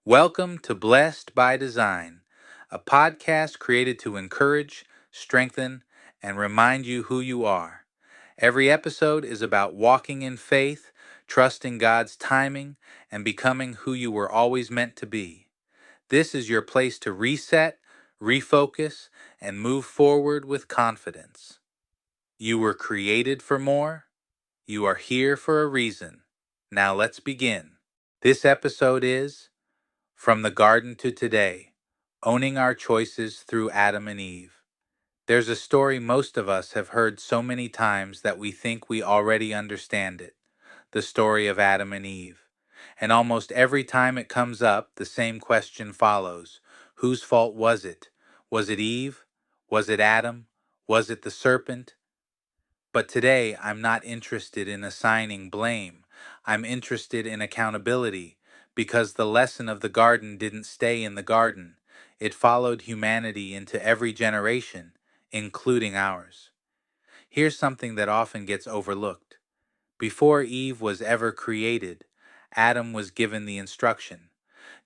Welcome to Blessed by Design, a podcast created to encourage, strengthen, and remind you who you are. Every episode is about walking in faith, trusting God's timing, and becoming who you were always meant to be. This is your place to reset, refocus, and move forward with confidence. You were created for more. You are here for a reason. Now let's begin. This episode is From the Garden to Today, Owning Our Choices Through Adam and Eve. There's a story most of us have heard so many times that we think we already understand it, the story of Adam and Eve. And almost every time it comes up, the same question follows. Whose fault was it? Was it Eve? Was it Adam? Was it the serpent? But today, I'm not interested in assigning blame. I'm interested in accountability, because the lesson of the garden didn't stay in the garden. It followed humanity into every generation, including ours. Here's something that often gets overlooked. Before Eve was ever created, Adam was given the instruction.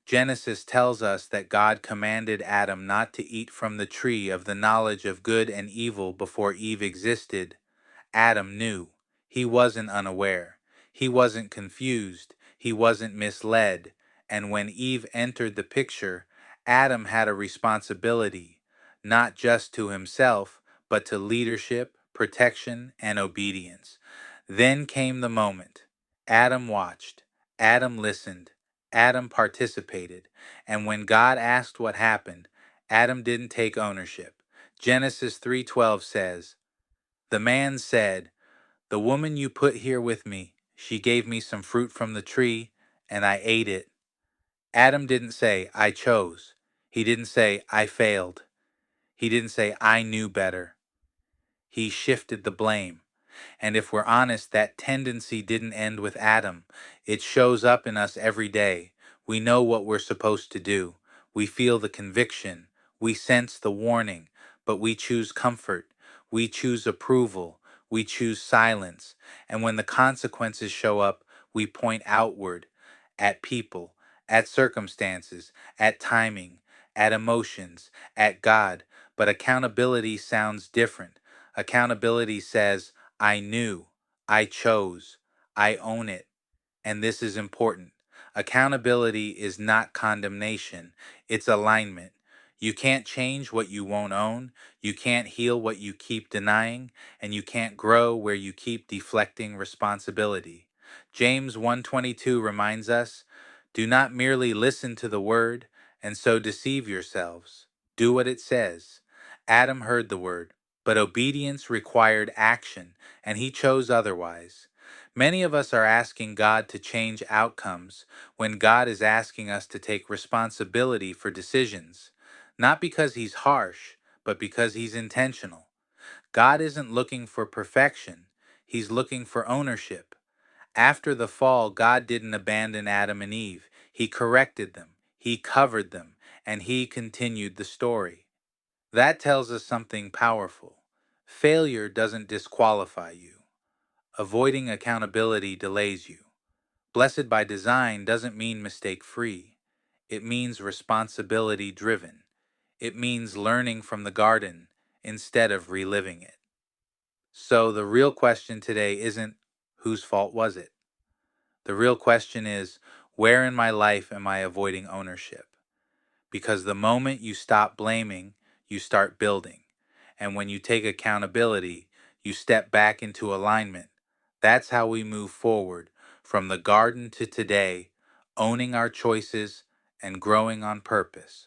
Genesis tells us that God commanded Adam not to eat from the tree of the knowledge of good and evil before Eve existed. Adam knew. He wasn't unaware. He wasn't confused. He wasn't misled. And when Eve entered the picture, Adam had a responsibility, not just to himself, but to leadership, protection, and obedience. Then came the moment. Adam watched. Adam listened. Adam participated. And when God asked what happened, Adam didn't take ownership. Genesis 3:12 says, "The man said, 'The woman you put here with me, she gave me some fruit from the tree, and I ate it.'" Adam didn't say, "I chose." He didn't say, "I failed." He didn't say, "I knew better." He shifted the blame. And if we're honest, that tendency didn't end with Adam. It shows up in us every day. We know what we're supposed to do. We feel the conviction. We sense the warning. But we choose comfort. We choose approval. We choose silence. And when the consequences show up, we point outward at people, at circumstances, at timing, at emotions, at God. But accountability sounds different. Accountability says, I knew, I chose, I own it. And this is important. Accountability is not condemnation, it's alignment. You can't change what you won't own, you can't heal what you keep denying, and you can't grow where you keep deflecting responsibility. James 1:22 reminds us, "Do not merely listen to the word and so deceive yourselves. Do what it says." Adam heard the word, but obedience required action, and he chose otherwise. Many of us are asking God to change outcomes when God is asking us to take responsibility for decisions, not because he's harsh, but because he's intentional. God isn't looking for perfection, he's looking for ownership. After the fall, God didn't abandon Adam and Eve. He corrected them, he covered them, and he continued the story. That tells us something powerful. Failure doesn't disqualify you. Avoiding accountability delays you. Blessed by design doesn't mean mistake free. It means responsibility driven. It means learning from the garden instead of reliving it. So the real question today isn't whose fault was it? The real question is, where in my life am I avoiding ownership? Because the moment you stop blaming, you start building. And when you take accountability, you step back into alignment. That's how we move forward from the garden to today, owning our choices and growing on purpose.